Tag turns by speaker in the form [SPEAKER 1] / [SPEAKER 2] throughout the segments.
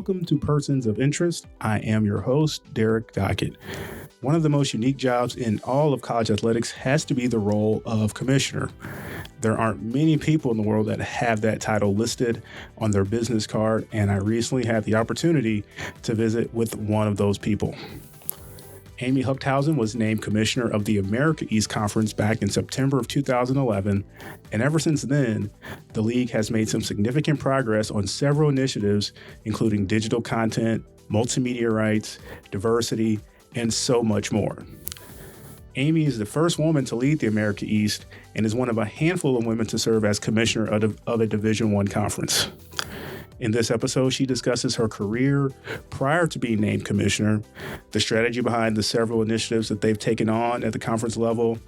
[SPEAKER 1] Welcome to Persons of Interest. I am your host, Derek Dockett. One of the most unique jobs in all of college athletics has to be the role of commissioner. There aren't many people in the world that have that title listed on their business card, and I recently had the opportunity to visit with one of those people. Amy Huchthausen was named commissioner of the America East Conference back in September of 2011, and ever since then, the league has made some significant progress on several initiatives, including digital content, multimedia rights, diversity, and so much more. Amy is the first woman to lead the America East and is one of a handful of women to serve as commissioner of a Division I conference. In this episode, she discusses her career prior to being named commissioner, the strategy behind the several initiatives that they've taken on at the conference level,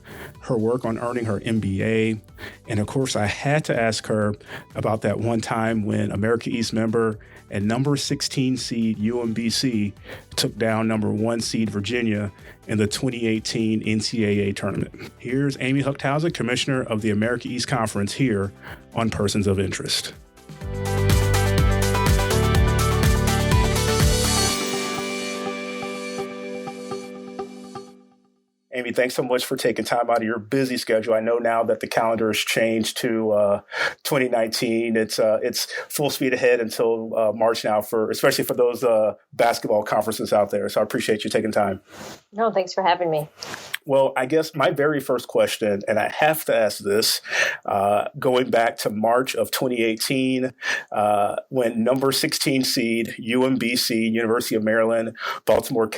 [SPEAKER 1] her work on earning her MBA, and of course, I had to ask her about that one time when America East member and number 16 seed UMBC took down number 1 seed Virginia in the 2018 NCAA tournament. Here's Amy Huchthausen, commissioner of the America East Conference, here on Persons of Interest. Amy, thanks so much for taking time out of your busy schedule. I know now that the calendar has changed to 2019. It's full speed ahead until March now, especially for those basketball conferences out there. So I appreciate you taking time.
[SPEAKER 2] No, thanks for having me.
[SPEAKER 1] Well, I guess my very first question, and I have to ask this, going back to March of 2018, when number 16 seed UMBC, University of Maryland, Baltimore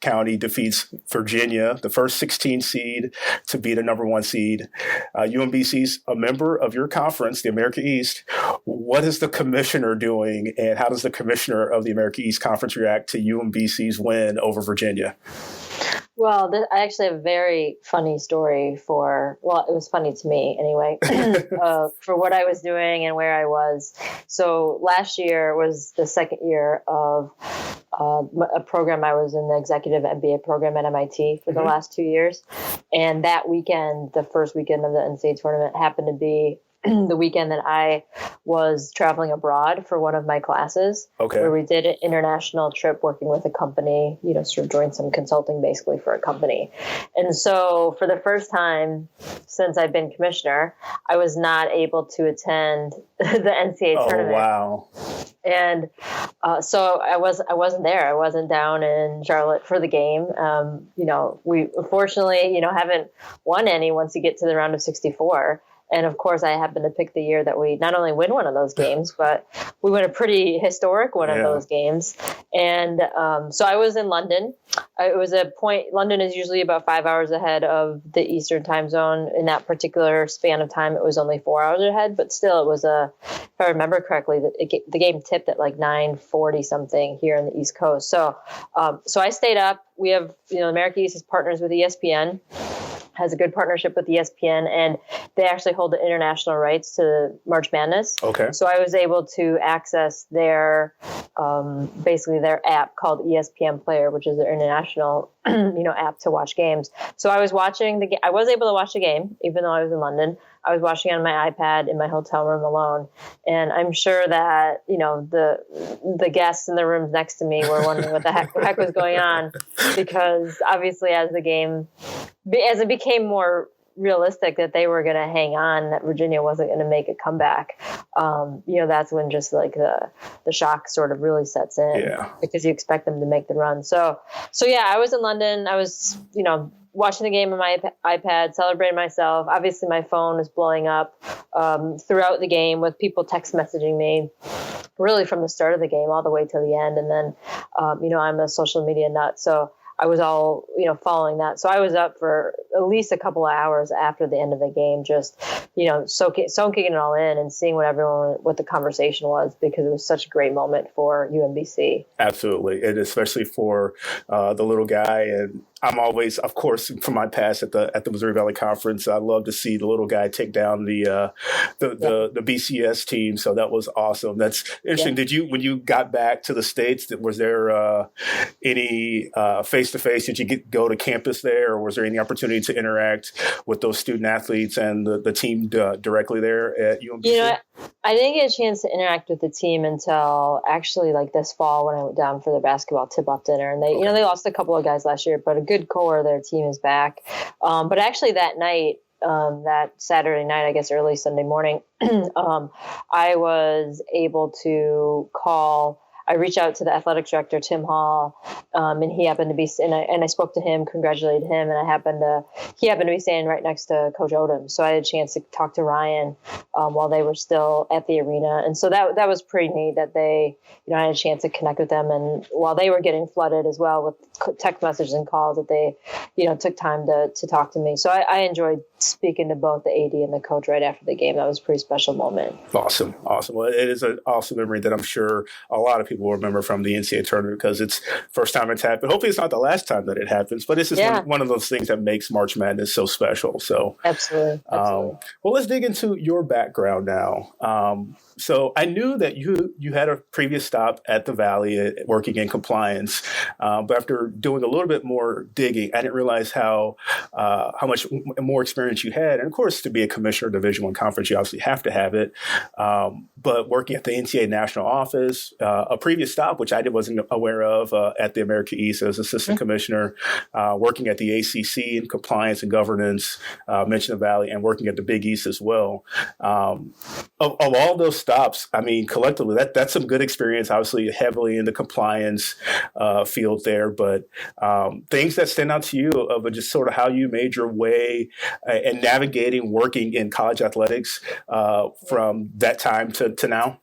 [SPEAKER 1] County defeats Virginia, the first 16 seed to beat a number 1 seed. UMBC's a member of your conference, the America East. What is the commissioner doing, and how does the commissioner of the America East Conference react to UMBC's win over Virginia?
[SPEAKER 2] Well, I actually have a very funny story it was funny to me anyway, for what I was doing and where I was. So last year was the second year of a program. I was in the executive MBA program at MIT for the last 2 years. And that weekend, the first weekend of the NCAA tournament, happened to be the weekend that I was traveling abroad for one of my classes, where we did an international trip working with a company, sort of doing some consulting basically for a company. And so for the first time since I've been commissioner, I was not able to attend the NCAA tournament.
[SPEAKER 1] Wow.
[SPEAKER 2] And so I wasn't there. I wasn't down in Charlotte for the game. We unfortunately, haven't won any once you get to the round of 64. And of course, I happened to pick the year that we not only win one of those games, but we win a pretty historic one of those games. And so I was in London. It was a point. London is usually about 5 hours ahead of the Eastern time zone. In that particular span of time, it was only 4 hours ahead. But still, it was if I remember correctly, the game tipped at like 9:40 something here on the East Coast. So I stayed up. We have, America East is partners with ESPN. Has a good partnership with ESPN, and they actually hold the international rights to March Madness. Okay. So I was able to access their, basically their app called ESPN Player, which is their international, app to watch games. So I was watching the game. I was able to watch the game, even though I was in London. I was watching on my iPad in my hotel room alone. And I'm sure that, the guests in the rooms next to me were wondering what the heck was going on, because obviously as it became more realistic that they were going to hang on, that Virginia wasn't going to make a comeback, that's when just like the shock sort of really sets in, because you expect them to make the run. So I was in London. I was, watching the game on my iPad, celebrating myself. Obviously, my phone was blowing up throughout the game with people text messaging me, really from the start of the game all the way to the end. And then, I'm a social media nut, so I was all, following that. So I was up for at least a couple of hours after the end of the game, just, soaking it all in and seeing what the conversation was, because it was such a great moment for UMBC.
[SPEAKER 1] Absolutely. And especially for the little guy. And I'm always, of course, from my past at the Missouri Valley Conference, I love to see the little guy take down the BCS team. So that was awesome. That's interesting. Yeah. When you got back to the States, was there any face face-to-face? Did you go to campus there, or was there any opportunity to interact with those student athletes and the team directly there at UMBC?
[SPEAKER 2] You know, I didn't get a chance to interact with the team until actually like this fall when I went down for the basketball tip-off dinner. And they, they lost a couple of guys last year, but a good core of their team is back. But actually that night, that Saturday night, I guess early Sunday morning, I was able to I reached out to the athletics director, Tim Hall, and he happened to be, and I spoke to him, congratulated him, and he happened to be standing right next to Coach Odom. So I had a chance to talk to Ryan while they were still at the arena. And so that was pretty neat that I had a chance to connect with them. And while they were getting flooded as well with text messages and calls, that they, took time to talk to me. So I enjoyed speaking to both the AD and the coach right after the game. That was a pretty special moment.
[SPEAKER 1] Awesome. Well, it is an awesome memory that I'm sure a lot of people will remember from the NCAA tournament because it's first time it's happened. Hopefully it's not the last time that it happens, but this is one of those things that makes March Madness so special. So
[SPEAKER 2] Absolutely.
[SPEAKER 1] Well, let's dig into your background now. So I knew that you had a previous stop at the Valley working in compliance, but after doing a little bit more digging, I didn't realize how much more experience you had. And of course, to be a commissioner of Division I conference, you obviously have to have it. But working at the NCAA national office, a previous stop, which I wasn't aware of, at the America East as assistant commissioner, working at the ACC in compliance and governance, mentioned the Valley, and working at the Big East as well. Of all those stops, I mean, collectively, that's some good experience, obviously heavily in the compliance field there, but things that stand out to you of just sort of how you made your way and navigating working in college athletics from that time to now?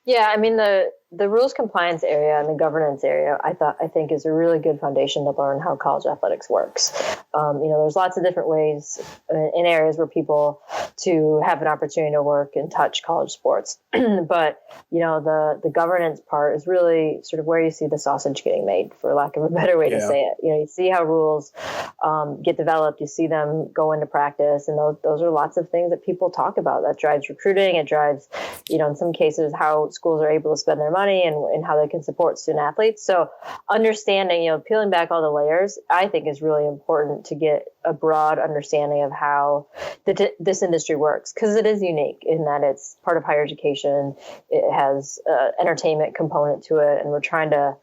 [SPEAKER 2] Yeah, I mean, the rules compliance area and the governance area, I think is a really good foundation to learn how college athletics works. There's lots of different ways in areas where people to have an opportunity to work and touch college sports. But, the governance part is really sort of where you see the sausage getting made, for lack of a better way to say it. You see how rules get developed, you see them go into practice, and those are lots of things that people talk about. That drives recruiting. It drives, in some cases, how schools are able to spend their money and how they can support student athletes. So understanding, peeling back all the layers, I think is really important to get a broad understanding of how this industry works, because it is unique in that it's part of higher education. It has entertainment component to it, and we're trying to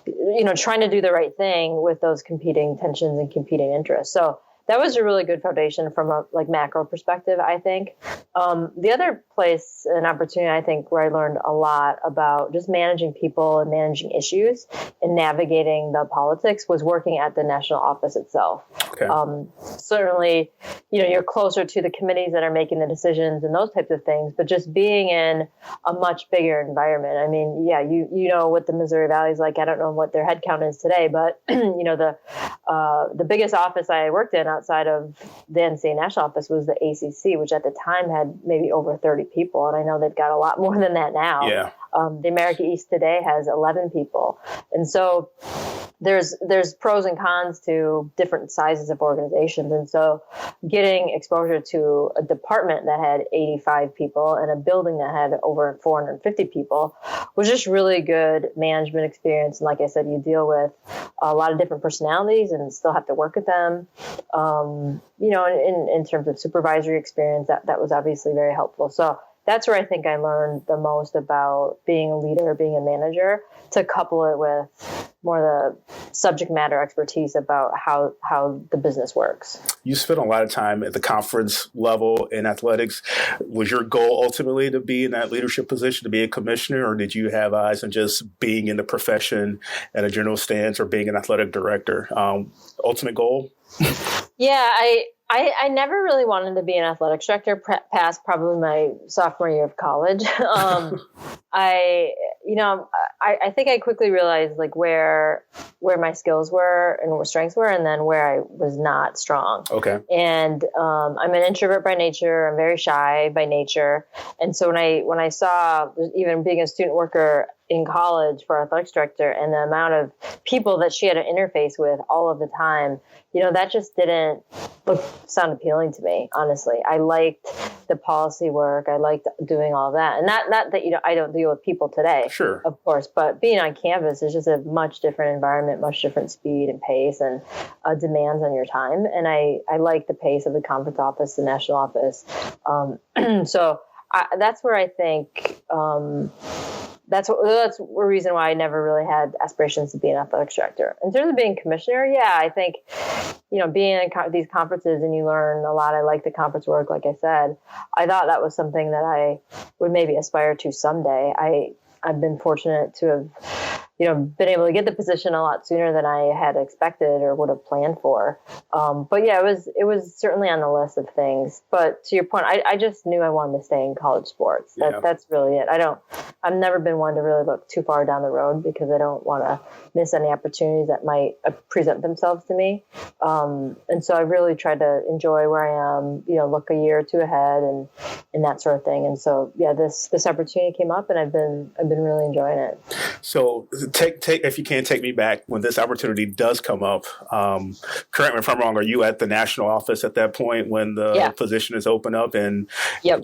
[SPEAKER 2] do the right thing with those competing tensions and competing interests. So that was a really good foundation from a macro perspective, I think. The other place, an opportunity, I think, where I learned a lot about just managing people and managing issues and navigating the politics was working at the national office itself. Okay. Certainly, you're closer to the committees that are making the decisions and those types of things, but just being in a much bigger environment. I mean, you know what the Missouri Valley is like. I don't know what their headcount is today, but the biggest office I worked in outside of the NCAA national office was the ACC, which at the time had maybe over 30 people. And I know they've got a lot more than that now. Yeah. The America East today has 11 people. And so there's pros and cons to different sizes of organizations. And so getting exposure to a department that had 85 people and a building that had over 450 people was just really good management experience. And like I said, you deal with a lot of different personalities and still have to work with them. In terms of supervisory experience, that was obviously very helpful. So that's where I think I learned the most about being a leader, being a manager, to couple it with more the subject matter expertise about how the business works. You spent a lot of time at the conference level in athletics. Was your goal ultimately to be in that leadership position, to be a commissioner, or did you have eyes on just being in the profession at a general stance or being an athletic director? Ultimate goal? Yeah, I never really wanted to be an athletics director past probably my sophomore year of college. I think I quickly realized where my skills were and where strengths were, and then where I was not strong. Okay. And I'm an introvert by nature. I'm very shy by nature. And so when I saw, even being a student worker in college for athletics director, and the amount of people that she had to interface with all of the time, that just didn't sound appealing to me, honestly. I liked the policy work. I liked doing all that. And not that, I don't deal with people today,
[SPEAKER 1] Sure,
[SPEAKER 2] of course, but being on campus is just a much different environment, much different speed and pace and demands on your time. And I like the pace of the conference office, the national office. So that's where I think, that's a reason why I never really had aspirations to be an athletics director. In terms of being commissioner, I think, being in these conferences and you learn a lot. I like the conference work, like I said. I thought that was something that I would maybe aspire to someday. I've been fortunate to have, been able to get the position a lot sooner than I had expected or would have planned for. But it was certainly on the list of things. But to your point, I just knew I wanted to stay in college sports. That's really it. I've never been one to really look too far down the road because I don't want to miss any opportunities that might present themselves to me. And so I really tried to enjoy where I am, look a year or two ahead and that sort of thing. And so, this opportunity came up and I've been really enjoying it.
[SPEAKER 1] So take if you can take me back when this opportunity does come up. Correct me if I'm wrong. Are you at the national office at that point when the position is open up? And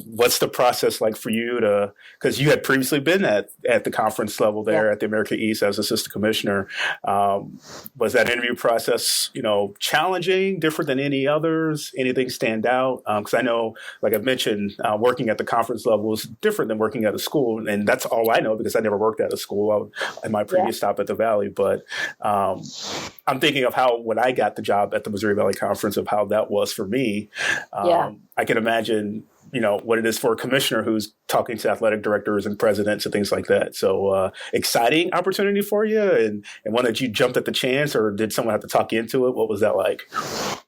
[SPEAKER 1] what's the process like for you because you had previously been at the conference level there at the America East as assistant commissioner. Was that interview process, challenging, different than any others? Anything stand out? Because I know, like I've mentioned, working at the conference level is different than working at a school, and that's all I know because I never worked at a school in my previous stop at the Valley. But I'm thinking of how when I got the job at the Missouri Valley Conference of how that was for me. I can imagine what it is for a commissioner who's talking to athletic directors and presidents and things like that. So exciting opportunity for you and one that you jumped at the chance, or did someone have to talk you into it? What was that like?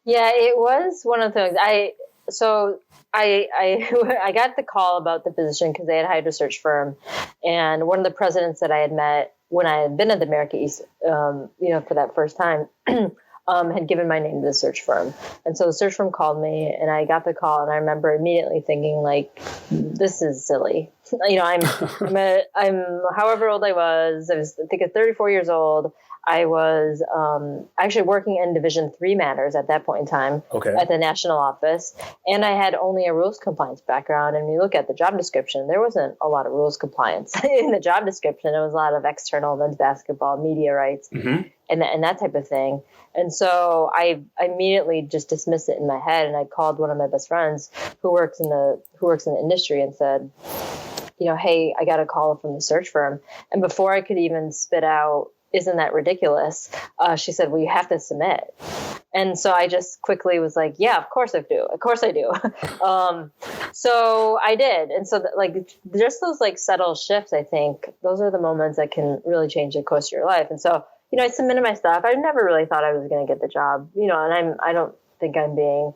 [SPEAKER 2] Yeah, it was one of the things. I got the call about the position because they had hired a search firm, and one of the presidents that I had met when I had been at the America East, for that first time, had given my name to the search firm. And so the search firm called me and I got the call, and I remember immediately thinking, like, this is silly. I'm however old I was, I think 34 years old. I was actually working in Division III matters at that point in time at the national office. And I had only a rules compliance background. And when you look at the job description, there wasn't a lot of rules compliance in the job description. It was a lot of external men's basketball, media rights, and that type of thing. And so I immediately just dismissed it in my head. And I called one of my best friends who works in the industry and said, hey, I got a call from the search firm. And before I could even spit out, isn't that ridiculous? She said, well, you have to submit. And so I just quickly was like, yeah, of course I do. Of course I do. So I did. And so just those subtle shifts, I think those are the moments that can really change the course of your life. And so, I submitted my stuff. I never really thought I was going to get the job, and I don't think I'm being,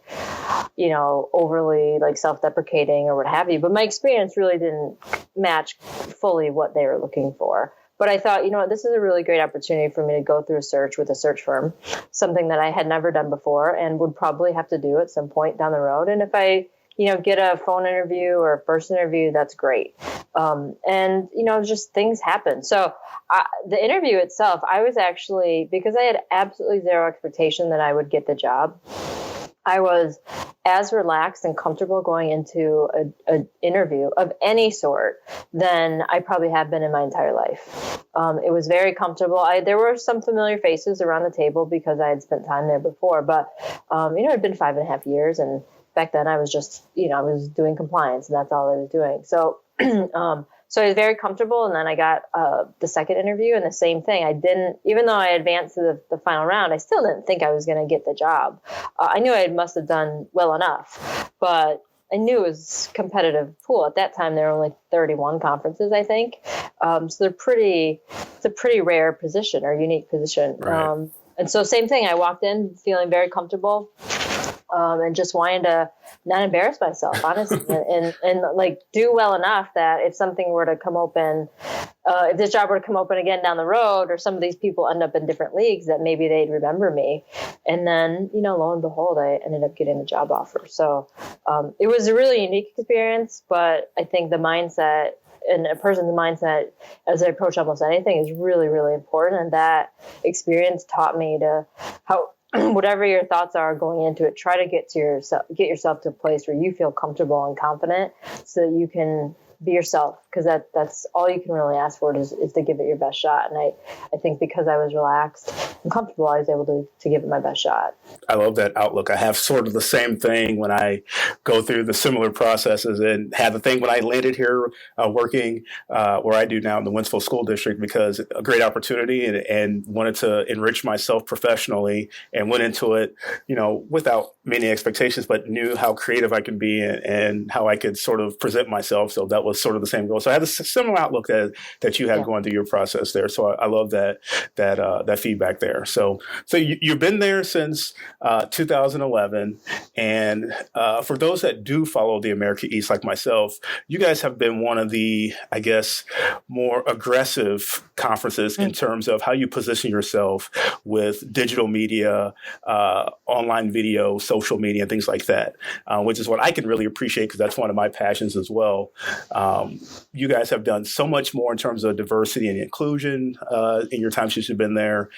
[SPEAKER 2] overly self-deprecating or what have you, but my experience really didn't match fully what they were looking for. But I thought, this is a really great opportunity for me to go through a search with a search firm, something that I had never done before and would probably have to do at some point down the road. And if I, get a phone interview or a first interview, that's great. And just things happen. So the interview itself, I was actually, because I had absolutely zero expectation that I would get the job, I was as relaxed and comfortable going into an interview of any sort than I probably have been in my entire life. It was very comfortable. There were some familiar faces around the table because I had spent time there before, but it had been 5.5 years, and back then I was just, I was doing compliance, and that's all I was doing. So, so I was very comfortable, and then I got the second interview, and the same thing. I didn't, even though I advanced to the final round, I still didn't think I was going to get the job. I knew I must have done well enough, but I knew it was a competitive pool. At that time, there were only 31 conferences, I think. So it's a pretty rare position or unique position.
[SPEAKER 1] Right.
[SPEAKER 2] And so same thing, I walked in feeling very comfortable. And just wanting to not embarrass myself, honestly, and do well enough that if something were to come open, if this job were to come open again down the road, or some of these people end up in different leagues, that maybe they'd remember me. And then, lo and behold, I ended up getting the job offer. So it was a really unique experience, but I think the mindset in a person's mindset as they approach almost anything is really, really important. And that experience taught me to how, whatever your thoughts are going into it, try to get yourself to a place where you feel comfortable and confident so that you can be yourself, because that's all you can really ask for is to give it your best shot. And I think because I was relaxed and comfortable, I was able to give it my best shot.
[SPEAKER 1] I love that outlook. I have sort of the same thing when I go through the similar processes, and had the thing when I landed here working where I do now in the Winslow School District, because a great opportunity, and wanted to enrich myself professionally, and went into it, without many expectations, but knew how creative I could be and how I could sort of present myself. So that was sort of the same goal. So I had a similar outlook that you had going through your process there. So I love that feedback there. So you've been there since 2011, and for those that do follow the America East like myself, you guys have been one of the, I guess, more aggressive conferences in terms of how you position yourself with digital media, online video, social media, and things like that, which is what I can really appreciate, because that's one of my passions as well. You guys have done so much more in terms of diversity and inclusion in your time since you've been there.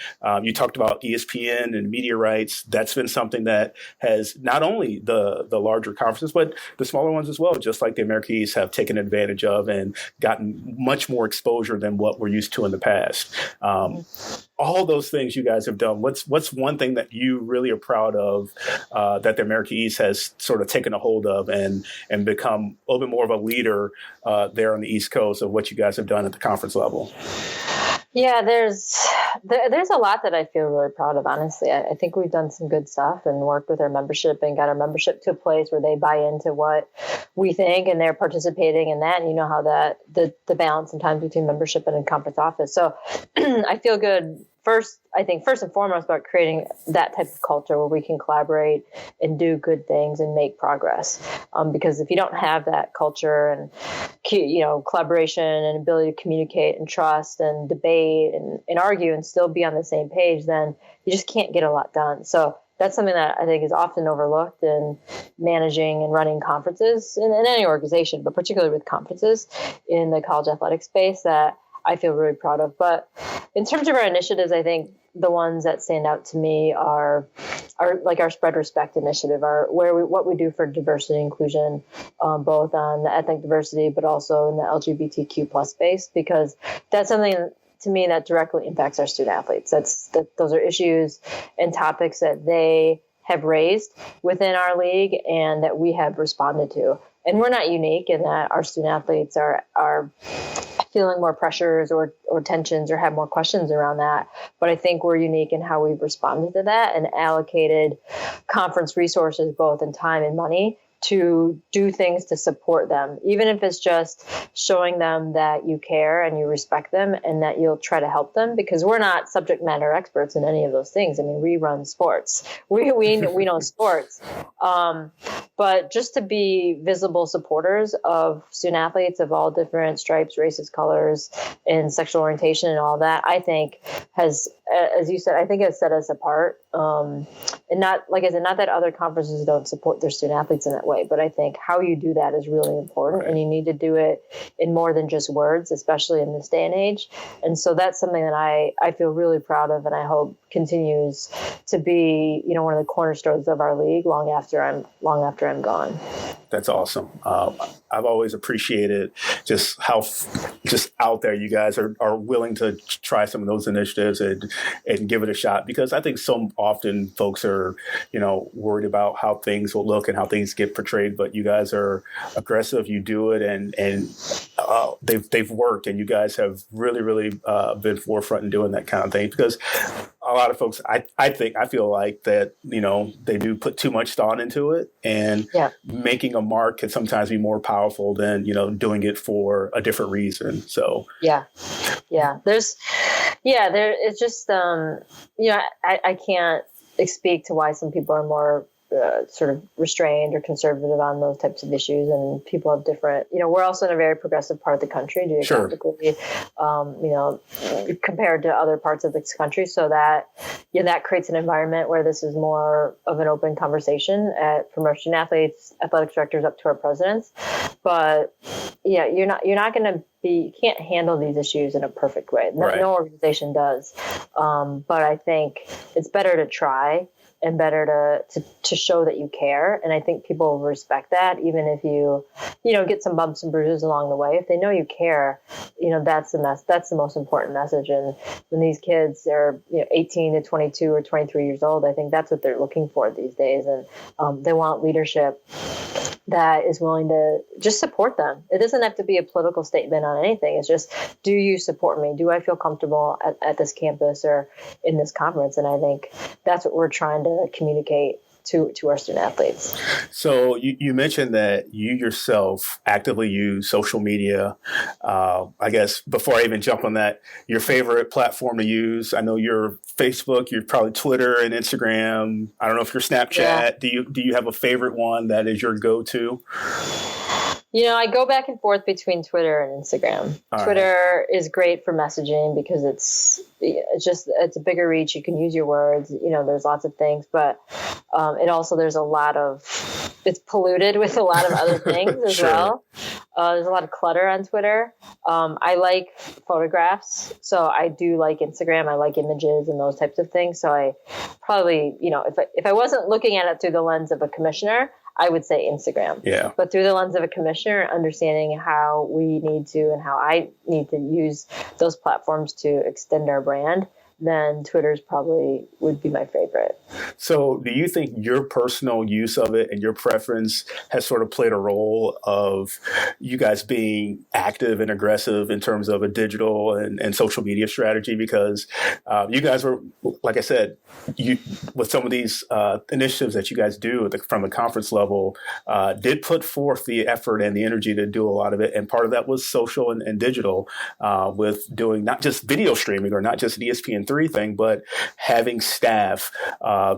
[SPEAKER 1] You talked about ESPN and media rights. That's been something that has not only the larger conferences, but the smaller ones as well, just like the America East, have taken advantage of and gotten much more exposure than what we're used to in the past. All those things you guys have done. What's one thing that you really are proud of that the America East has sort of taken a hold of and become a little bit more of a leader there on the East Coast of what you guys have done at the conference level?
[SPEAKER 2] Yeah, there's a lot that I feel really proud of, honestly. I think we've done some good stuff and worked with our membership and got our membership to a place where they buy into what we think and they're participating in that. And you know how that the balance sometimes between membership and a conference office. So I feel good. First and foremost about creating that type of culture where we can collaborate and do good things and make progress. Because if you don't have that culture and, collaboration and ability to communicate and trust and debate and argue and still be on the same page, then you just can't get a lot done. So that's something that I think is often overlooked in managing and running conferences in any organization, but particularly with conferences in the college athletic space that I feel really proud of. But in terms of our initiatives, I think the ones that stand out to me are like our Spread Respect initiative, what we do for diversity and inclusion, both on the ethnic diversity, but also in the LGBTQ plus space, because that's something to me that directly impacts our student athletes. Those are issues and topics that they have raised within our league and that we have responded to. And we're not unique in that our student athletes are feeling more pressures or tensions or have more questions around that. But I think we're unique in how we've responded to that and allocated conference resources, both in time and money, to do things to support them, even if it's just showing them that you care and you respect them and that you'll try to help them, because we're not subject matter experts in any of those things. I mean, we run sports. We know sports. But just to be visible supporters of student athletes of all different stripes, races, colors, and sexual orientation and all that, I think has, as you said, I think has set us apart. And not, like I said, not that other conferences don't support their student athletes in that way, but I think how you do that is really important. Right. And you need to do it in more than just words, especially in this day and age. And so that's something that I feel really proud of, and I hope continues to be, one of the cornerstones of our league long after I'm gone.
[SPEAKER 1] That's awesome. I've always appreciated just how just out there you guys are willing to try some of those initiatives and give it a shot, because I think so often folks are, worried about how things will look and how things get portrayed, but you guys are aggressive. You do it and they've worked, and you guys have really, really been forefront in doing that kind of thing, because a lot of folks, I feel like that, they do put too much thought into it, and making a mark can sometimes be more powerful than, doing it for a different reason. So, it's just, I can't speak to why some people are more
[SPEAKER 2] sort of restrained or conservative on those types of issues, and people have different, we're also in a very progressive part of the country geographically, compared to other parts of this country. So that, that creates an environment where this is more of an open conversation from our student athletes, athletic directors up to our presidents. But you're not going to you can't handle these issues in a perfect way. No organization does. But I think it's better to try and better to show that you care. And I think people will respect that, even if you get some bumps and bruises along the way. If they know you care, that's the most important message. And when these kids are 18 to 22 or 23 years old, I think that's what they're looking for these days. And they want leadership that is willing to just support them. It doesn't have to be a political statement on anything. It's just, do you support me? Do I feel comfortable at this campus or in this conference? And I think that's what we're trying to communicate to our student athletes.
[SPEAKER 1] So you mentioned that you yourself actively use social media. I guess before I even jump on that, your favorite platform to use, I know you're Facebook, you're probably Twitter and Instagram. I don't know if you're Snapchat. Yeah. Do you have a favorite one that is your go-to?
[SPEAKER 2] I go back and forth between Twitter and Instagram. All Twitter is great for messaging because it's a bigger reach. You can use your words. There's lots of things, but it's polluted with a lot of other things as sure. well. There's a lot of clutter on Twitter. I like photographs, so I do like Instagram. I like images and those types of things. So I probably, if I wasn't looking at it through the lens of a commissioner, I would say Instagram. Yeah. But through the lens of a commissioner, understanding how we need to and how I need to use those platforms to extend our brand, then Twitter's probably would be my favorite.
[SPEAKER 1] So do you think your personal use of it and your preference has sort of played a role of you guys being active and aggressive in terms of a digital and social media strategy? Because you guys were, like I said, with some of these initiatives that you guys do from the conference level, did put forth the effort and the energy to do a lot of it. And part of that was social and digital with doing not just video streaming or not just an ESPN3 thing, but having staff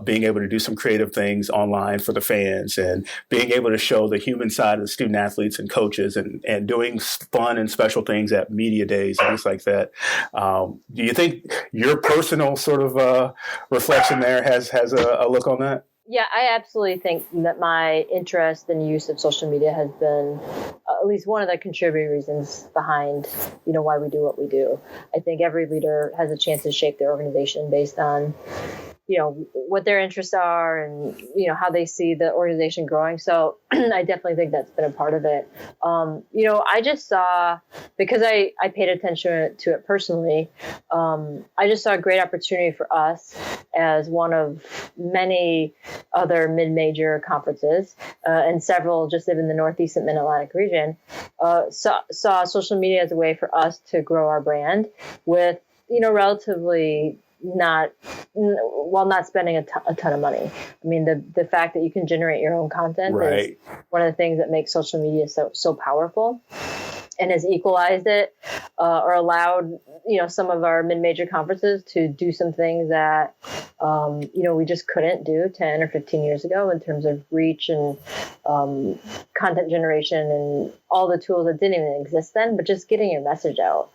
[SPEAKER 1] being able to do some creative things online for the fans and being able to show the human side of the student athletes and coaches and doing fun and special things at media days and things like that. Do you think your personal sort of reflection there has a look on that?
[SPEAKER 2] Yeah, I absolutely think that my interest and use of social media has been at least one of the contributing reasons behind, why we do what we do. I think every leader has a chance to shape their organization based on, what their interests are and, how they see the organization growing. So I definitely think that's been a part of it. I just saw, because I paid attention to it personally, I just saw a great opportunity for us as one of many other mid-major conferences and several just in the Northeast and Mid-Atlantic region, saw social media as a way for us to grow our brand with, relatively not spending a ton of money. I mean, the fact that you can generate your own content is one of the things that makes social media so powerful and has equalized it or allowed, some of our mid-major conferences to do some things that, we just couldn't do 10 or 15 years ago in terms of reach and content generation and all the tools that didn't even exist then, but just getting your message out.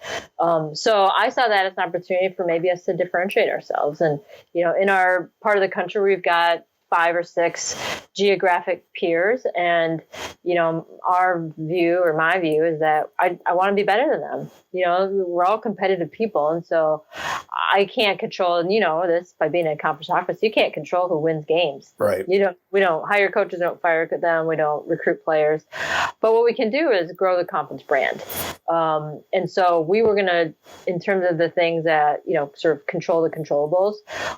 [SPEAKER 2] So I saw that as an opportunity for maybe us to differentiate ourselves. And, in our part of the country, we've got 5 or 6 geographic peers. And, our view or my view is that I want to be better than them. We're all competitive people. And so I can't control, and this by being in a conference office, you can't control who wins games. Right. We don't hire coaches, don't fire them. We don't recruit players. But what we can do is grow the conference brand. And so we were going to, in terms of the things that, sort of control the controllables,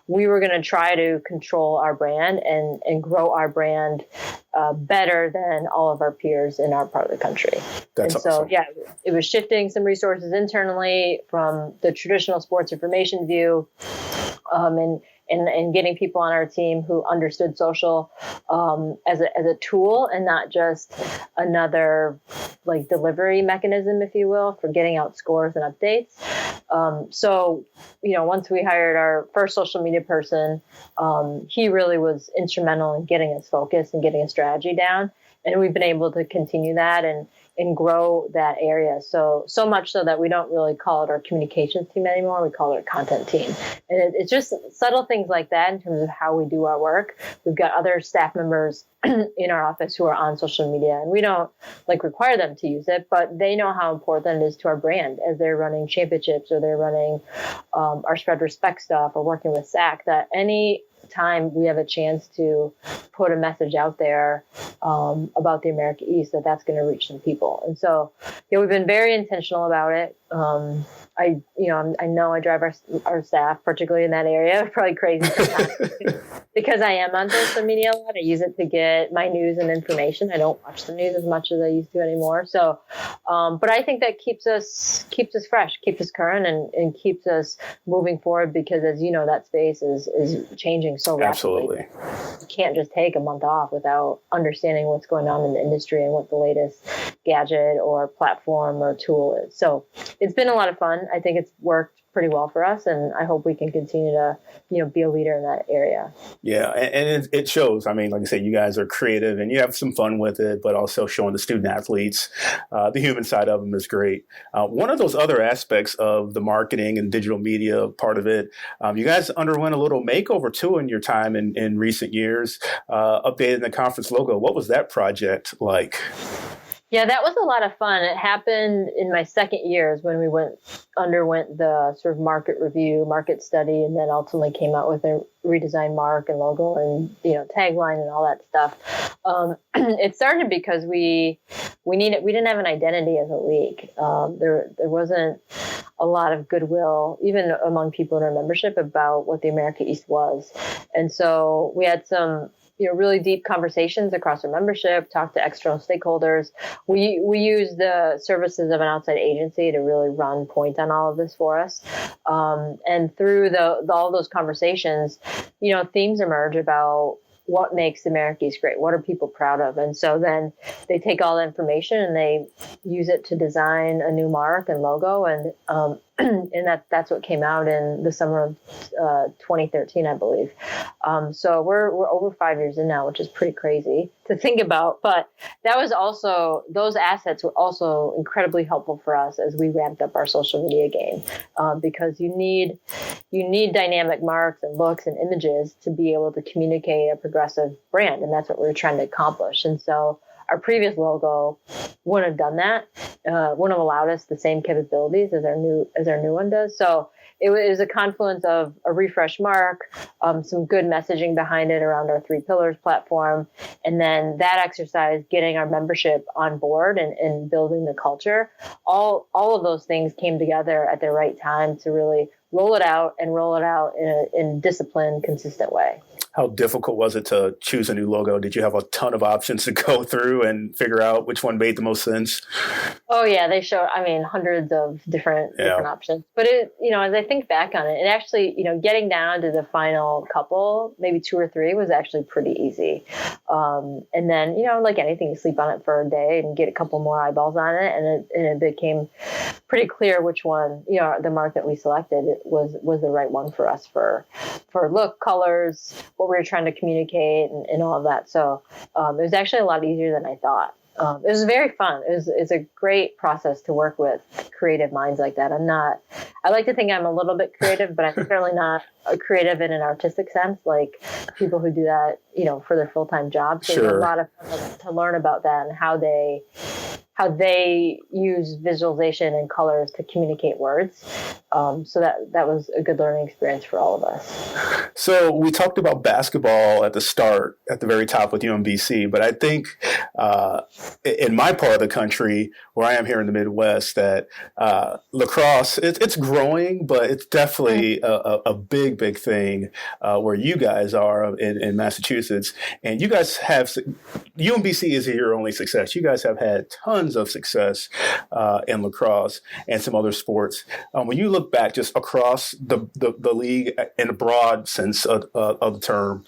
[SPEAKER 2] we were going to try to control our brand and grow our brand better than all of our peers in our part of the country. That's and so, awesome. Yeah, it was shifting some resources internally from the traditional sports information view and and getting people on our team who understood social as a tool and not just another like delivery mechanism, if you will, for getting out scores and updates. So, once we hired our first social media person, he really was instrumental in getting us focused and getting a strategy down. And we've been able to continue that and grow that area. So much so that we don't really call it our communications team anymore. We call it our content team. And it's just subtle things like that in terms of how we do our work. We've got other staff members in our office who are on social media, and we don't require them to use it, but they know how important it is to our brand as they're running championships or they're running our spread respect stuff or working with SAC, that any time we have a chance to put a message out there about the America East, that's going to reach some people. And so, we've been very intentional about it. I know I drive our staff, particularly in that area, probably crazy sometimes because I am on social media a lot. I use it to get my news and information. I don't watch the news as much as I used to anymore. So, but I think that keeps us fresh, keeps us current, and keeps us moving forward because, as you know, that space is changing so rapidly.
[SPEAKER 1] Absolutely.
[SPEAKER 2] You can't just take a month off without understanding what's going on in the industry and what the latest gadget or platform or tool is. So it's been a lot of fun. I think it's worked pretty well for us, and I hope we can continue to, be a leader in that area.
[SPEAKER 1] Yeah, and it shows. I mean, like I said, you guys are creative and you have some fun with it, but also showing the student athletes the human side of them is great. One of those other aspects of the marketing and digital media part of it, you guys underwent a little makeover too in your time in recent years, updating the conference logo. What was that project like?
[SPEAKER 2] Yeah, that was a lot of fun. It happened in my second years when we underwent the sort of market review, market study, and then ultimately came out with a redesigned mark and logo and tagline and all that stuff. It started because we didn't have an identity as a league. There wasn't a lot of goodwill, even among people in our membership, about what the America East was, and so we had some really deep conversations across our membership, talk to external stakeholders. We use the services of an outside agency to really run point on all of this for us. And through all those conversations, themes emerge about what makes America East great. What are people proud of? And so then they take all the information and they use it to design a new mark and logo. And that's what came out in the summer of 2013, I believe. So we're over 5 years in now, which is pretty crazy to think about. But those assets were also incredibly helpful for us as we ramped up our social media game, because you need dynamic marks and looks and images to be able to communicate a progressive brand, and that's what we're trying to accomplish. And so our previous logo wouldn't have done that, wouldn't have allowed us the same capabilities as our new one does. So it was a confluence of a refresh mark, some good messaging behind it around our 3 pillars platform, and then that exercise, getting our membership on board and building the culture. All of those things came together at the right time to really roll it out in a disciplined, consistent way.
[SPEAKER 1] How difficult was it to choose a new logo? Did you have a ton of options to go through and figure out which one made the most sense?
[SPEAKER 2] Oh yeah, they showed, hundreds of different options. But as I think back on it, actually, getting down to the final couple, maybe 2 or 3, was actually pretty easy. And then, like anything, you sleep on it for a day and get a couple more eyeballs on it, and it became pretty clear which one, the mark that we selected was the right one for us for look, colors, what we were trying to communicate, and all of that. So it was actually a lot easier than I thought. It was very fun. It's a great process to work with creative minds like that. I like to think I'm a little bit creative, but I'm certainly not creative in an artistic sense, like people who do that, for their full-time jobs. So There's a lot of fun to learn about that and how they use visualization and colors to communicate words. So that was a good learning experience for all of us.
[SPEAKER 1] So we talked about basketball at the start, at the very top with UMBC, but I think in my part of the country, where I am here in the Midwest, that lacrosse, it's growing, but it's definitely a big thing where you guys are in Massachusetts. And you guys have, UMBC isn't your only success. You guys have had tons of success in lacrosse and some other sports. When you look look back just across the league in a broad sense of the term,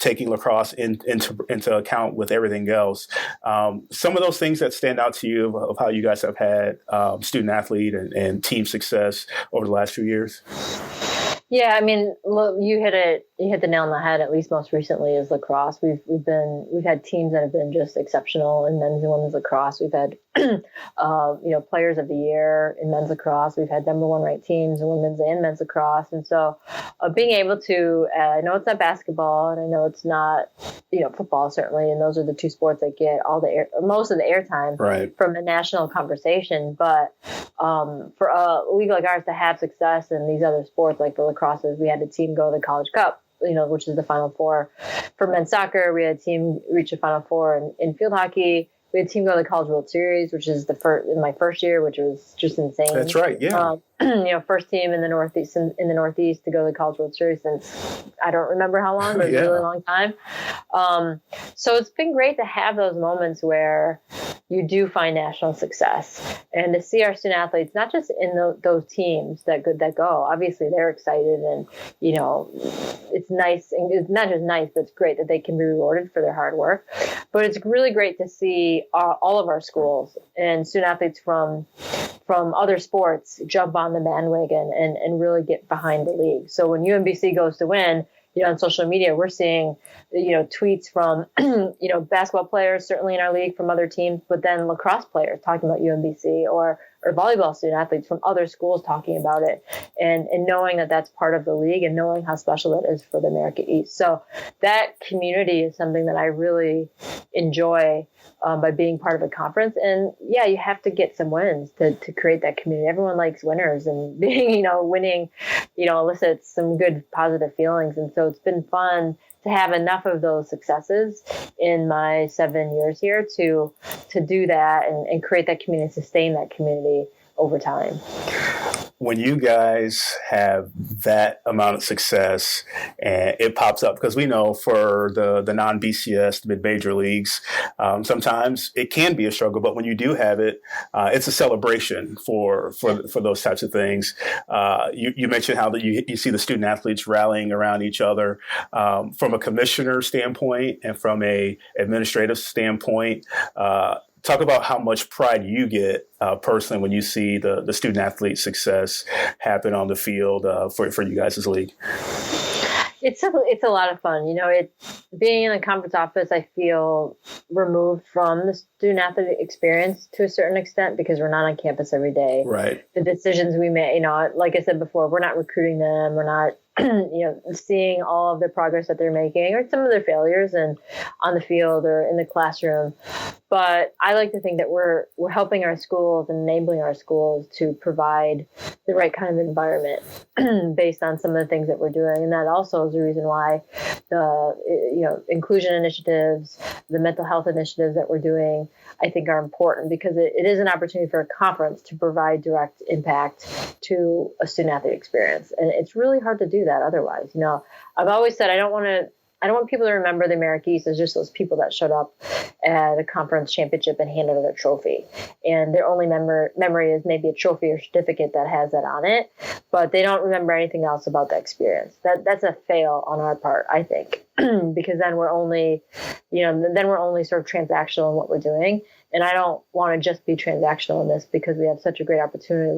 [SPEAKER 1] taking lacrosse into account with everything else, some of those things that stand out to you of how you guys have had student athlete and team success over the last few years?
[SPEAKER 2] Yeah, I mean, look, you hit the nail on the head. At least most recently is lacrosse. We've had teams that have been just exceptional in men's and women's lacrosse. We've had players of the year in men's lacrosse. We've had number one ranked teams in women's and men's lacrosse. And so being able to, I know it's not basketball and I know it's not, football certainly. And those are the two sports that get most of the airtime from the national conversation. But for a league like ours to have success in these other sports, like the lacrosses, we had a team go to the College Cup, which is the Final Four. For men's soccer, we had a team reach the Final Four in field hockey. We had a team go to the College World Series, which is in my first year, which was just insane.
[SPEAKER 1] That's right, yeah.
[SPEAKER 2] First team in the Northeast to go to the College World Series since I don't remember how long, but a really long time. So it's been great to have those moments where you do find national success and to see our student athletes, not just in those teams that go. Obviously, they're excited and it's nice, and it's not just nice, but it's great that they can be rewarded for their hard work. But it's really great to see all of our schools and student athletes from other sports jump on the bandwagon and really get behind the league. So when UMBC goes to win, on social media, we're seeing, tweets from, basketball players, certainly in our league from other teams, but then lacrosse players talking about UMBC or volleyball student athletes from other schools talking about it and knowing that that's part of the league and knowing how special that is for the America East. So that community is something that I really enjoy by being part of a conference. And yeah, you have to get some wins to create that community. Everyone likes winners, and being, winning, elicits some good positive feelings. And so it's been fun to have enough of those successes in my 7 years here to do that and create that community, sustain that community over time.
[SPEAKER 1] When you guys have that amount of success and it pops up, because we know for the non-BCS, the mid-major leagues, sometimes it can be a struggle, but when you do have it, it's a celebration for those types of things. You mentioned how that you see the student athletes rallying around each other. From a commissioner standpoint and from a administrative standpoint, talk about how much pride you get personally when you see the student athlete success happen on the field for you guys as a league.
[SPEAKER 2] It's a lot of fun. Being in the conference office, I feel removed from the student athlete experience to a certain extent because we're not on campus every day.
[SPEAKER 1] Right. The
[SPEAKER 2] decisions we make, like I said before, we're not recruiting them. We're not seeing all of the progress that they're making or some of their failures and on the field or in the classroom. But I like to think that we're helping our schools and enabling our schools to provide the right kind of environment based on some of the things that we're doing. And that also is the reason why the inclusion initiatives, the mental health initiatives that we're doing, I think are important because it is an opportunity for a conference to provide direct impact to a student athlete experience. And it's really hard to do that otherwise. I've always said I don't want people to remember the America East as just those people that showed up at a conference championship and handed out a trophy. And their only memory is maybe a trophy or certificate that has that on it, but they don't remember anything else about the experience. That's a fail on our part, I think, because then we're only sort of transactional in what we're doing. And I don't want to just be transactional in this because we have such a great opportunity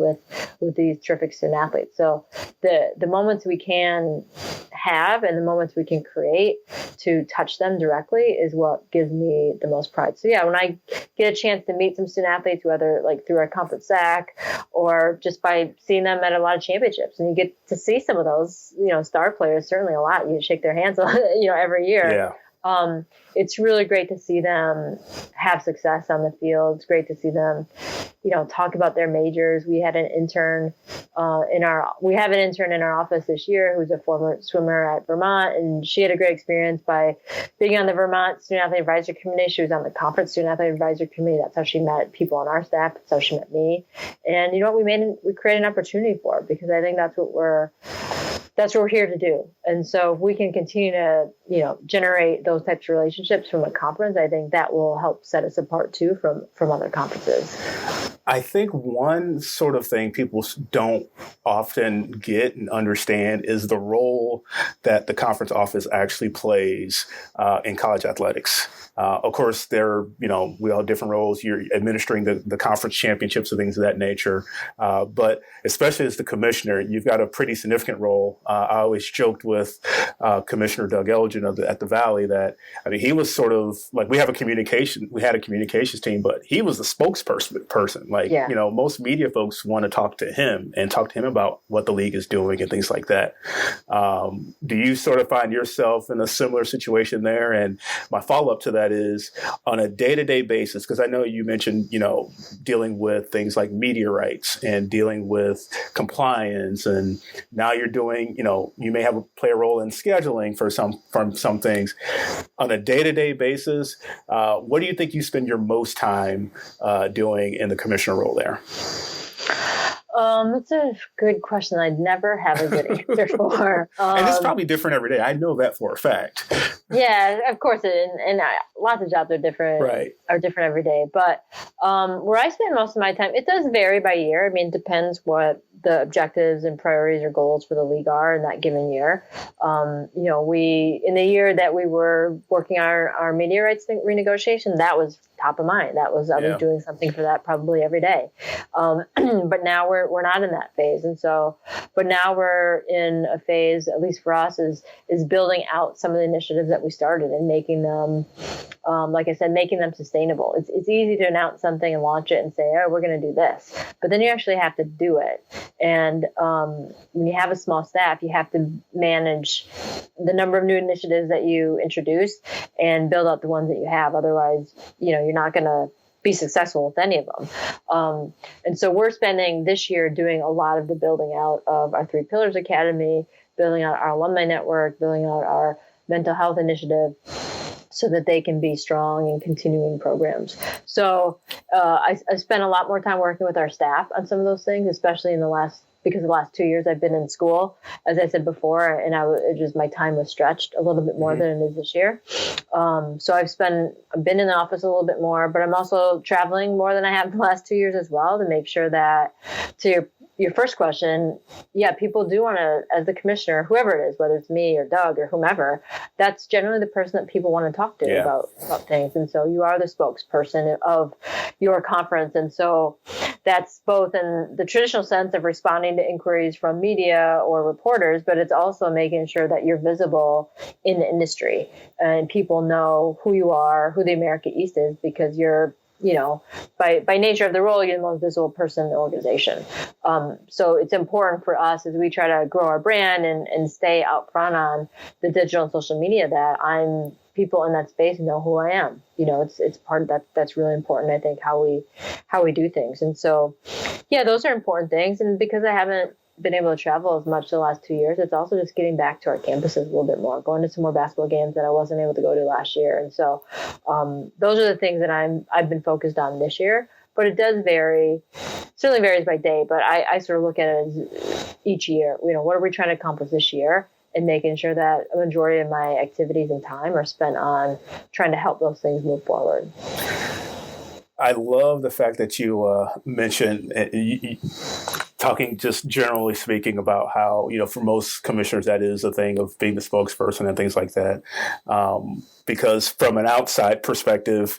[SPEAKER 2] with these terrific student athletes. So the moments we can have and the moments we can create to touch them directly is what gives me the most pride. So yeah, when I get a chance to meet some student athletes, whether like through our conference SAC or just by seeing them at a lot of championships, and you get to see some of those, star players, certainly a lot. You shake their hands, every year. Yeah. It's really great to see them have success on the field. It's great to see them, talk about their majors. We had an intern in our office this year who's a former swimmer at Vermont, and she had a great experience by being on the Vermont Student Athlete Advisory Committee. She was on the Conference Student Athlete Advisory Committee. That's how she met people on our staff. That's how she met me. And we created an opportunity for her because I think that's what we're here to do. And so if we can continue to, generate those types of relationships from a conference, I think that will help set us apart too from other conferences.
[SPEAKER 1] I think one sort of thing people don't often get and understand is the role that the conference office actually plays in college athletics. Of course, we all have different roles. You're administering the conference championships and things of that nature. But especially as the commissioner, you've got a pretty significant role. I always joked with Commissioner Doug Elgin at the Valley that, he was sort of like, we had a communications team, but he was the spokesperson. Most media folks want to talk to him about what the league is doing and things like that. Do you sort of find yourself in a similar situation there? And my follow-up to that is, on a day-to-day basis, because I know you mentioned, dealing with things like media rights and dealing with compliance, and now you're doing, you may play a role in scheduling for some things. On a day-to-day basis, what do you think you spend your most time doing in the commissioner role there?
[SPEAKER 2] It's a good question. I'd never have a good answer for.
[SPEAKER 1] And it's probably different every day. I know that for a fact.
[SPEAKER 2] Yeah, of course. And lots of jobs are different,
[SPEAKER 1] right.
[SPEAKER 2] Are different every day. But where I spend most of my time, it does vary by year. It depends what the objectives and priorities or goals for the league are in that given year. In the year that we were working on our media rights renegotiation, that was top of mind. I was doing something for that probably every day. But now we're not in that phase. But now we're in a phase, at least for us, is building out some of the initiatives that we started and making them, like I said, making them sustainable. It's easy to announce something and launch it and say, oh, we're going to do this. But then you actually have to do it. And when you have a small staff, you have to manage the number of new initiatives that you introduce and build out the ones that you have. Otherwise, you're not going to be successful with any of them. And so we're spending this year doing a lot of the building out of our Three Pillars Academy, building out our alumni network, building out our mental health initiative, so that they can be strong and continuing programs. So I spent a lot more time working with our staff on some of those things, especially because the last 2 years I've been in school, as I said before, and my time was stretched a little bit more than it is this year. So I've been in the office a little bit more, but I'm also traveling more than I have the last 2 years as well, to make sure that, to your first question, people do want to, as the commissioner, whoever it is, whether it's me or Doug or whomever, that's generally the person that people want to talk to about things. And so you are the spokesperson of your conference. And so that's both in the traditional sense of responding to inquiries from media or reporters, but it's also making sure that you're visible in the industry and people know who you are, who the America East is, because you're, by nature of the role, you're the most visible person in the organization. So it's important for us as we try to grow our brand and stay out front on the digital and social media that people in that space know who I am. It's part of that. That's really important. I think how we do things. And so, those are important things. And because I haven't been able to travel as much the last 2 years, it's also just getting back to our campuses a little bit more, going to some more basketball games that I wasn't able to go to last year. And so those are the things that I've been focused on this year. But it does vary, certainly varies by day, but I sort of look at it as each year, what are we trying to accomplish this year? And making sure that a majority of my activities and time are spent on trying to help those things move forward.
[SPEAKER 1] I love the fact that you mentioned talking just generally speaking about how, for most commissioners, that is a thing of being the spokesperson and things like that. Because from an outside perspective,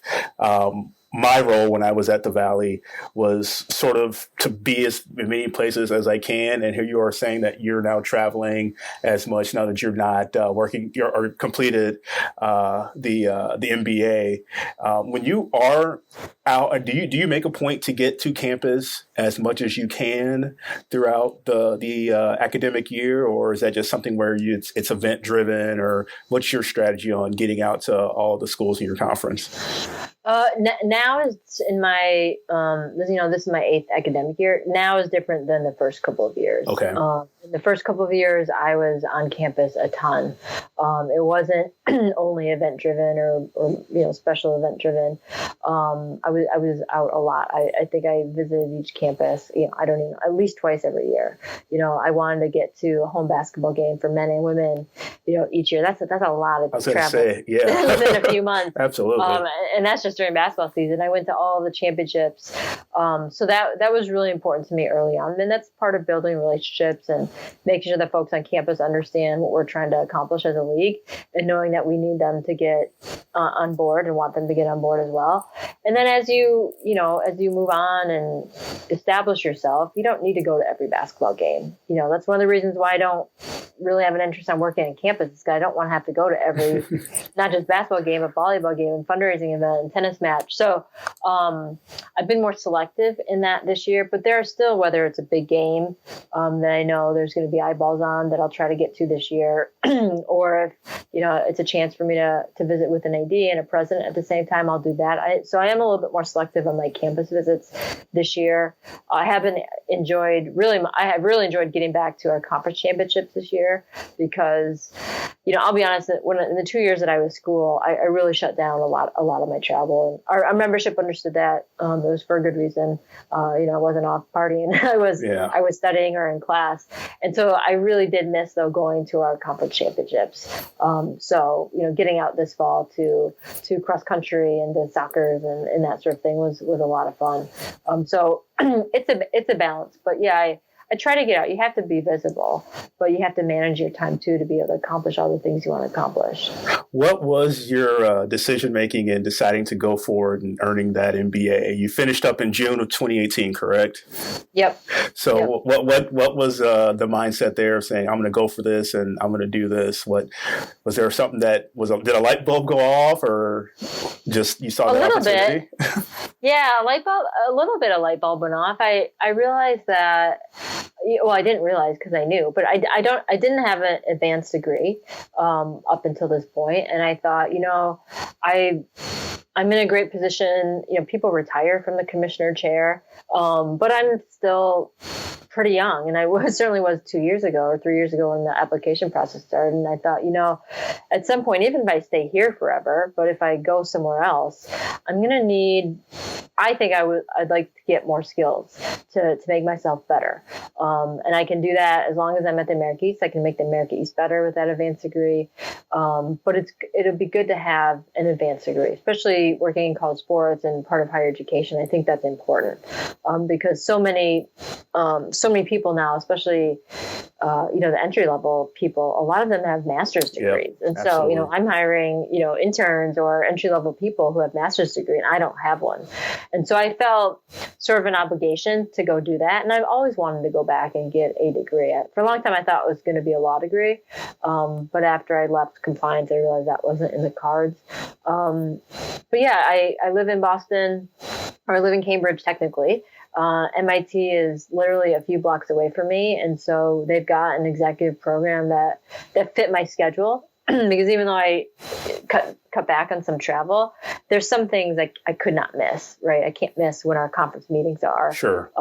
[SPEAKER 1] my role when I was at the Valley was sort of to be as many places as I can. And here you are saying that you're now traveling as much now that you're not working or completed the MBA. When you are out, do you make a point to get to campus as much as you can throughout the academic year, or is that just something where it's event driven, or what's your strategy on getting out to all the schools in your conference?
[SPEAKER 2] Now is in my, this is my 8th academic year. Now is different than the first couple of years.
[SPEAKER 1] Okay.
[SPEAKER 2] In the first couple of years, I was on campus a ton. It wasn't only event driven or special event driven. I was out a lot. I think I visited each campus, at least twice every year. I wanted to get to a home basketball game for men and women, each year. That's a lot of travel within a few months.
[SPEAKER 1] Absolutely.
[SPEAKER 2] And that's just during basketball season. I went to all the championships So that was really important to me early on. And that's part of building relationships and making sure that folks on campus understand what we're trying to accomplish as a league, and knowing that we need them to get on board and want them to get on board as well. And then as you move on and establish yourself, you don't need to go to every basketball game. That's one of the reasons why I don't really have an interest on working on campus, because I don't want to have to go to every, not just basketball game, but volleyball game and fundraising event and tennis match. So I've been more selective in that this year, but there are still, whether it's a big game that I know there's going to be eyeballs on, that I'll try to get to this year, or if, it's a chance for me to visit with an AD and a president at the same time, I'll do that. So I am a little bit more selective on my campus visits this year. I have really enjoyed getting back to our conference championships this year, because, I'll be honest, in the 2 years that I was school, I really shut down a lot of my travel, and our membership understood that. It was for a good reason. I wasn't off partying. I was studying or in class. And so I really did miss, though, going to our conference championships. So, getting out this fall to cross country and to soccer and that sort of thing was a lot of fun. So it's a balance, but yeah, I try to get out. You have to be visible, but you have to manage your time too to be able to accomplish all the things you want to accomplish.
[SPEAKER 1] What was your decision making in deciding to go forward and earning that MBA? You finished up in June of 2018, correct?
[SPEAKER 2] Yep.
[SPEAKER 1] So
[SPEAKER 2] yep.
[SPEAKER 1] What was the mindset there of saying, I'm going to go for this and I'm going to do this? What was there something did a light bulb go off, or just you saw the opportunity?
[SPEAKER 2] Yeah, a little bit of light bulb went off. I realized that. Well, I didn't realize because I knew, but I didn't have an advanced degree up until this point. And I thought, I'm in a great position. People retire from the commissioner chair, but I'm still pretty young. And I certainly was 2 years ago or 3 years ago when the application process started. And I thought, at some point, even if I stay here forever, but if I go somewhere else, I'm going to need, I think I'd like to get more skills to make myself better. And I can do that as long as I'm at the America East. I can make the America East better with that advanced degree. But it'll be good to have an advanced degree, especially working in college sports and part of higher education. I think that's important because so many people now, especially the entry level people, a lot of them have master's degrees. Yep, and absolutely. So, I'm hiring, interns or entry level people who have master's degree, and I don't have one. And so I felt sort of an obligation to go do that. And I've always wanted to go back and get a degree. For a long time, I thought it was going to be a law degree. But after I left compliance, I realized that wasn't in the cards. But yeah, I live in Boston, or I live in Cambridge technically. MIT is literally a few blocks away from me. And so they've got an executive program that fit my schedule. Because even though I cut back on some travel, there's some things I could not miss, right? I can't miss when our conference meetings are. Sure.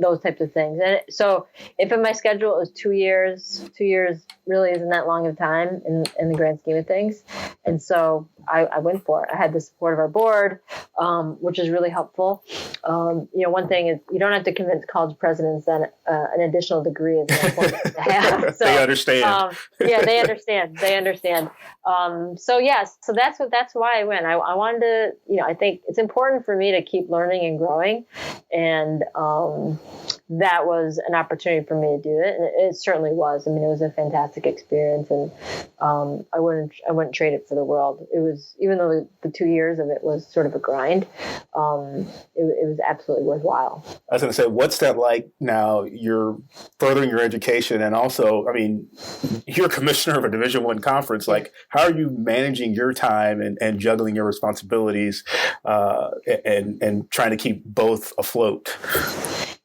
[SPEAKER 2] Those types of things. And so if in my schedule is 2 years really isn't that long of time in the grand scheme of things. And so I went for it. I had the support of our board, which is really helpful. One thing is you don't have to convince college presidents that an additional degree is important to have. So,
[SPEAKER 1] they understand.
[SPEAKER 2] They understand. They understand. So that's why I went. I wanted to, I think it's important for me to keep learning and growing. And that was an opportunity for me to do it. And it certainly was. I mean, it was a fantastic experience, and I wouldn't trade it for the world. It was, even though the 2 years of it was sort of a grind, it was absolutely worthwhile.
[SPEAKER 1] I was going to say, what's that like now? You're furthering your education, and also, I mean, you're commissioner of a Division I conference. Like, how are you managing your time and juggling your responsibilities and trying to keep both afloat?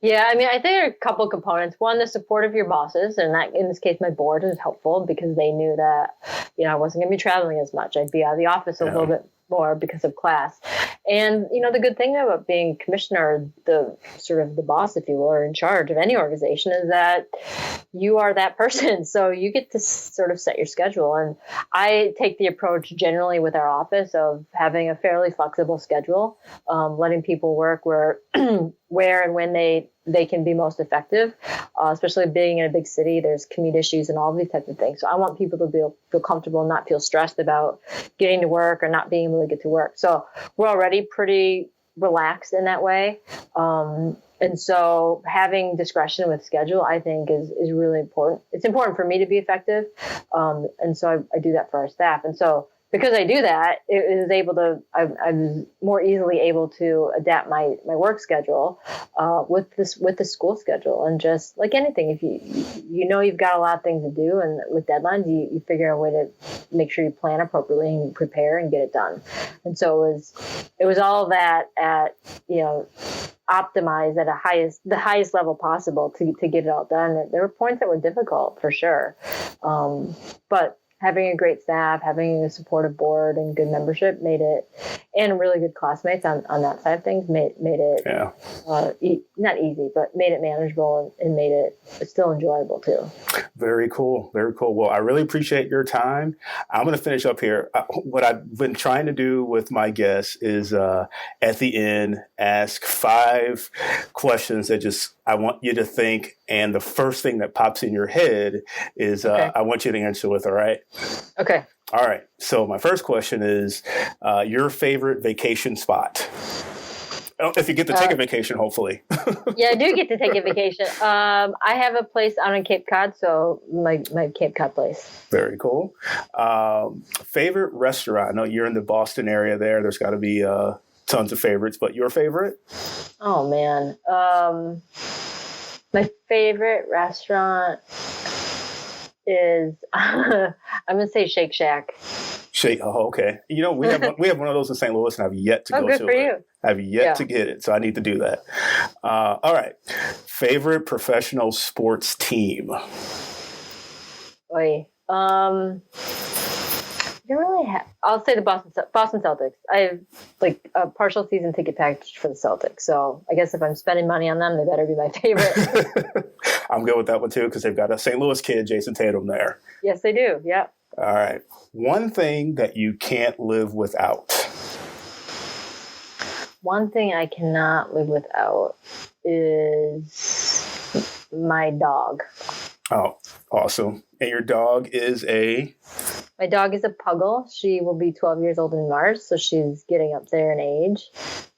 [SPEAKER 2] Yeah, I mean, I think there are a couple of components. One, the support of your bosses, and that, in this case, my board was helpful because they knew that, I wasn't going to be traveling as much. I'd be out of the office a little bit more because of class. And, the good thing about being commissioner, the sort of the boss, if you will, or in charge of any organization, is that you are that person. So you get to sort of set your schedule. And I take the approach generally with our office of having a fairly flexible schedule, letting people work where and when they can be most effective, especially being in a big city. There's commute issues and all these types of things. So I want people to feel comfortable and not feel stressed about getting to work or not being able to get to work. So we're already pretty relaxed in that way. And so having discretion with schedule, I think is really important. It's important for me to be effective. And so I do that for our staff. And so because I do that, I was more easily able to adapt my work schedule with the school schedule. And just like anything, if you've got a lot of things to do, and with deadlines, you figure out a way to make sure you plan appropriately and prepare and get it done. And so it was all that at, optimized at the highest level possible to get it all done. There were points that were difficult for sure. But having a great staff, having a supportive board and good membership and really good classmates on that side of things made it not easy, but made it manageable and made it still enjoyable too.
[SPEAKER 1] Very cool. Very cool. Well, I really appreciate your time. I'm going to finish up here. What I've been trying to do with my guests is at the end, ask 5 questions that I want you to think. And the first thing that pops in your head is I want you to answer with, all right?
[SPEAKER 2] Okay.
[SPEAKER 1] All right. So my first question is your favorite vacation spot. If you get to take a vacation, hopefully.
[SPEAKER 2] Yeah, I do get to take a vacation. I have a place out in Cape Cod, so my Cape Cod place.
[SPEAKER 1] Very cool. Favorite restaurant? I know you're in the Boston area there. There's got to be tons of favorites, but your favorite?
[SPEAKER 2] Oh, man. My favorite restaurant is, I'm going to say Shake Shack.
[SPEAKER 1] Oh, okay. We have one of those in St. Louis, and I've yet to go to it.
[SPEAKER 2] Oh, good for you.
[SPEAKER 1] I've yet to get it, so I need to do that. All right. Favorite professional sports team?
[SPEAKER 2] I'll say the Boston Celtics. I have like a partial season ticket package for the Celtics. So I guess if I'm spending money on them, they better be my favorite.
[SPEAKER 1] I'm good with that one too, because they've got a St. Louis kid, Jason Tatum, there.
[SPEAKER 2] Yes, they do. Yeah.
[SPEAKER 1] All right. One thing that you can't live without.
[SPEAKER 2] One thing I cannot live without is my dog.
[SPEAKER 1] Oh, awesome. And your dog is
[SPEAKER 2] My dog is a puggle. She will be 12 years old in March, so she's getting up there in age.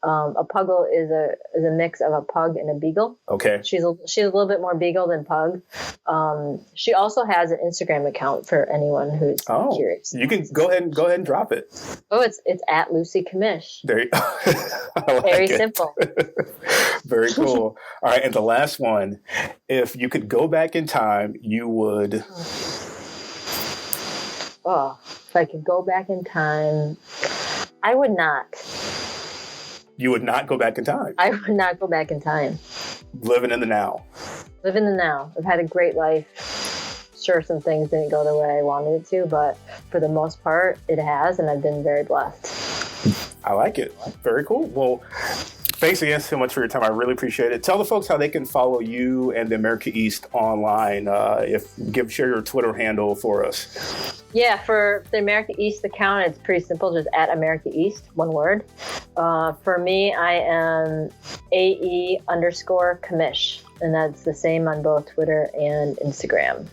[SPEAKER 2] A puggle is a mix of a pug and a beagle.
[SPEAKER 1] Okay.
[SPEAKER 2] She's a little bit more beagle than pug. She also has an Instagram account for anyone who's curious.
[SPEAKER 1] You can go ahead and drop it.
[SPEAKER 2] Oh, it's at Lucy Commish.
[SPEAKER 1] There you
[SPEAKER 2] Very simple.
[SPEAKER 1] Very cool. All right, and the last one, if you could go back in time, you would.
[SPEAKER 2] Oh, if I could go back in time, I would not.
[SPEAKER 1] You would not go back in time?
[SPEAKER 2] I would not go back in time.
[SPEAKER 1] Living in the now.
[SPEAKER 2] Live in the now. I've had a great life. Sure, some things didn't go the way I wanted it to, but for the most part, it has, and I've been very blessed.
[SPEAKER 1] I like it. Very cool. Well, thanks again so much for your time. I really appreciate it. Tell the folks how they can follow you and the America East online. Share your Twitter handle for us.
[SPEAKER 2] Yeah, for the America East account, it's pretty simple, just at America East, one word. For me, I am AE_Commish, and that's the same on both Twitter and Instagram.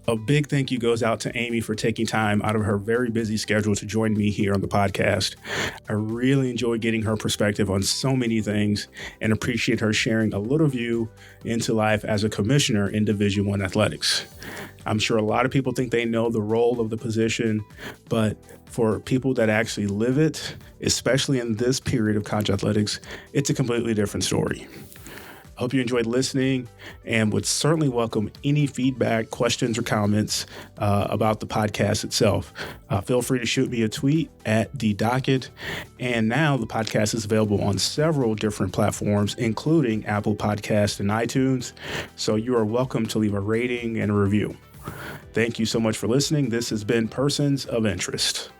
[SPEAKER 1] A big thank you goes out to Amy for taking time out of her very busy schedule to join me here on the podcast. I really enjoy getting her perspective on so many things and appreciate her sharing a little view into life as a commissioner in Division I athletics. I'm sure a lot of people think they know the role of the position, but for people that actually live it, especially in this period of college athletics, it's a completely different story. Hope you enjoyed listening and would certainly welcome any feedback, questions, or comments about the podcast itself. Feel free to shoot me a tweet at @DDocket. And now the podcast is available on several different platforms, including Apple Podcasts and iTunes. So you are welcome to leave a rating and a review. Thank you so much for listening. This has been Persons of Interest.